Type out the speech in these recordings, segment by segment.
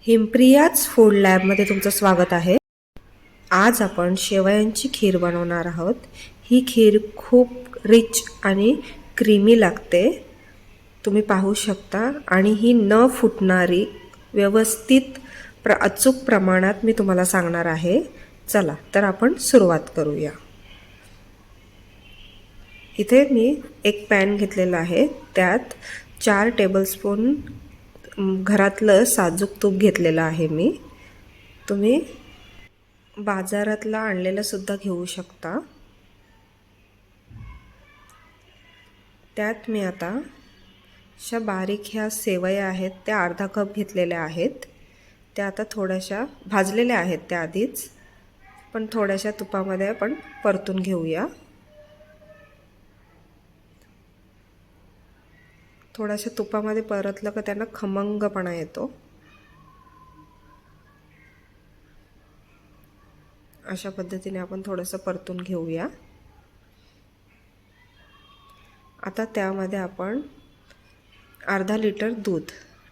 हिमप्रियाज food लॅबमध्ये तुमचं स्वागत आहे। आज आपण शेवयांची खीर बनवणार आहोत। ही खीर खूप रिच आणि क्रीमी लागते, तुम्ही पाहू शकता। आणि ही न फुटणारी व्यवस्थित अचूक प्रमाणात मी तुम्हाला सांगणार आहे। चला तर आपण सुरुवात करूया। इथे मी एक पॅन घेतलेला आहे, त्यात 4 टेबलस्पून घरातलं साजूक तूप घेतलेलं आहे मी। तुम्ही बाजारातला आणलेलं सुद्धा घेऊ शकता। त्यात मी आता अशा बारीक ह्या सेवया आहेत त्या अर्धा कप घेतलेल्या आहेत। त्या आता थोड्याशा भाजलेल्या आहेत त्या आधीच, पण थोड्याशा तुपामध्ये आपण परतून घेऊया। थोड्याशा तुपामध्ये परतलं का त्यांना खमंगपणा येतो। अशा पद्धतीने आपण थोडंसं परतून घेऊया। आता त्यामध्ये आपण अर्धा लिटर दूध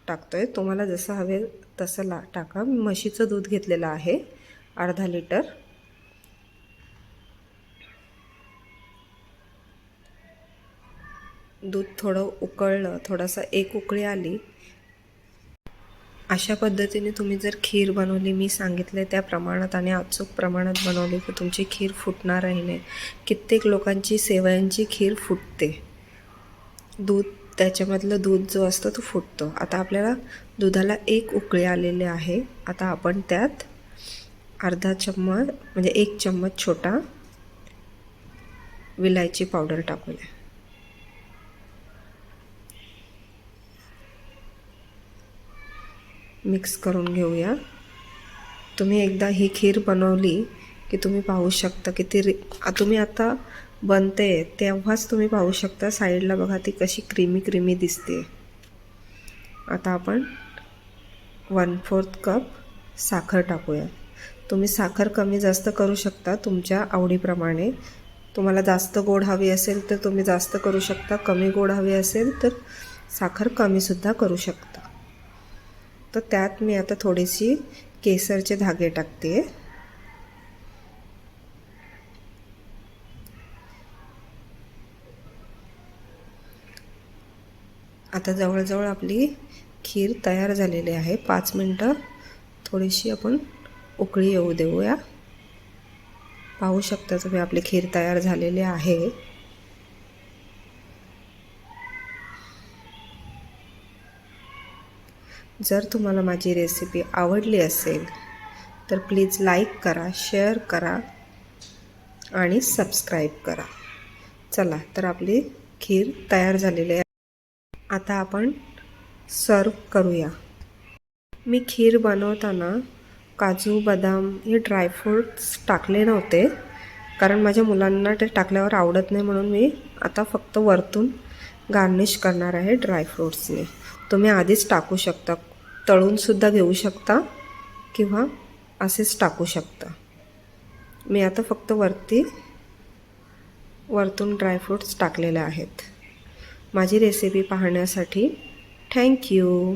टाकतोय, तुम्हाला जसं हवे तसं टाका। मी म्हशीचं दूध घेतलेलं आहे अर्धा लिटर। दूध थोडं उकळलं, थोडासा एक उकळी आली, अशा पद्धतीने तुम्ही जर खीर बनवली, मी सांगितले त्या प्रमाणात आणि अचूक प्रमाणात बनवली तर तुमची खीर फुटणारही नाही। कित्येक लोकांची शेवयांची खीर फुटते, दूध त्याच्यामधलं दूध जो असतो तो फुटतो। आता आपल्याला दुधाला एक उकळी आलेली आहे। आता आपण त्यात अर्धा चम्मच म्हणजे 1 चम्मच छोटा विलायची पावडर टाकूया। मिक्स करून घेऊया। तुम्ही एकदा ही खीर बनवली की तुम्ही पाहू शकता की तुम्ही आता बनते तेव्हाच तुम्ही पाहू शकता साईडला बघा ती कशी क्रीमी दिसते। आता आपण 1/4 कप साखर टाकूया। तुम्ही साखर कमी जास्त करू शकता तुमच्या आवडीप्रमाणे। तुम्हाला जास्त गोड हवी असेल तर तुम्ही जास्त करू शकता, कमी गोड हवी असेल तर साखर कमी सुद्धा करू शकता। तर त्यात मी आता थोडीशी केसरचे धागे टाकते। आता जवळजवळ आपली खीर तयार झालेली आहे। 5 मिनिटं थोडीशी आपण उकळी येऊ देऊया। पाहू शकता तुम्ही आपली खीर तयार झालेली आहे। जर तुम्हाला माझी रेसिपी आवडली असेल तर प्लीज लाईक करा, शेअर करा आणि सबस्क्राईब करा। चला तर आपली खीर तयार झालेली आहे। आता आपण सर्व करूया। मी खीर बनवताना काजू बदाम हे ड्रायफ्रूट्स टाकले नव्हते, कारण माझ्या मुलांना ते टाकल्यावर आवडत नाही, म्हणून मी आता फक्त वरतून गार्निश करणार आहे ड्रायफ्रूट्सने। तुम्ही आधीच टाकू शकता, तळून सुद्धा घेऊ शकता किंवा असेच टाकू शकता। मी आता फक्त वरतून ड्रायफ्रूट्स टाकलेले आहेत। माझी रेसिपी पाहण्यासाठी थँक्यू।